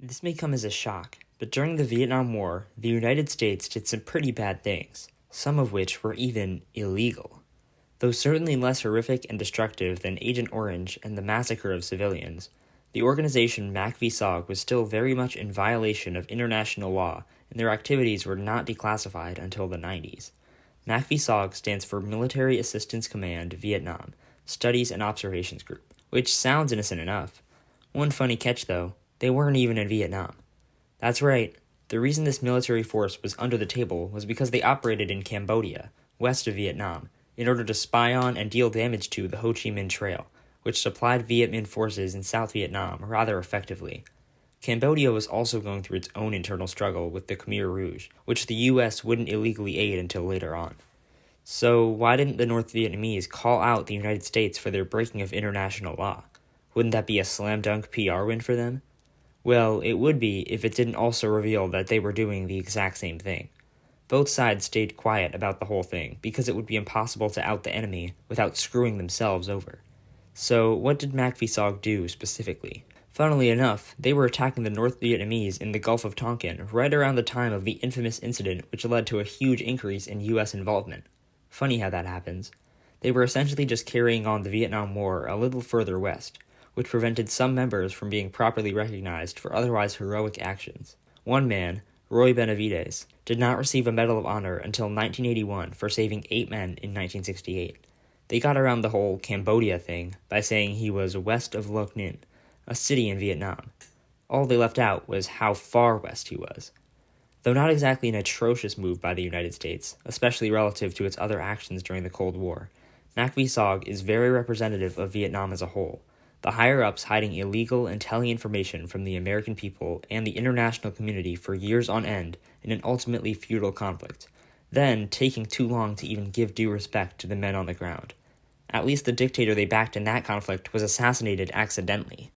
This may come as a shock, but during the Vietnam War, the United States did some pretty bad things, some of which were even illegal. Though certainly less horrific and destructive than Agent Orange and the massacre of civilians, the organization MACV-SOG was still very much in violation of international law, and their activities were not declassified until the 90s. MACV-SOG stands for Military Assistance Command Vietnam, Studies and Observations Group, which sounds innocent enough. One funny catch, though: they weren't even in Vietnam. That's right, the reason this military force was under the table was because they operated in Cambodia, west of Vietnam, in order to spy on and deal damage to the Ho Chi Minh Trail, which supplied Viet Minh forces in South Vietnam rather effectively. Cambodia was also going through its own internal struggle with the Khmer Rouge, which the U.S. wouldn't illegally aid until later on. So why didn't the North Vietnamese call out the United States for their breaking of international law? Wouldn't that be a slam-dunk PR win for them? Well, it would be if it didn't also reveal that they were doing the exact same thing. Both sides stayed quiet about the whole thing because it would be impossible to out the enemy without screwing themselves over. So what did MACV-SOG do specifically? Funnily enough, they were attacking the North Vietnamese in the Gulf of Tonkin right around the time of the infamous incident which led to a huge increase in U.S. involvement. Funny how that happens. They were essentially just carrying on the Vietnam War a little further west, which prevented some members from being properly recognized for otherwise heroic actions. One man, Roy Benavides, did not receive a Medal of Honor until 1981 for saving 8 men in 1968. They got around the whole Cambodia thing by saying he was west of Loc Ninh, a city in Vietnam. All they left out was how far west he was. Though not exactly an atrocious move by the United States, especially relative to its other actions during the Cold War, MACV-SOG is very representative of Vietnam as a whole, the higher-ups hiding illegal and telling information from the American people and the international community for years on end in an ultimately futile conflict, then taking too long to even give due respect to the men on the ground. At least the dictator they backed in that conflict was assassinated accidentally.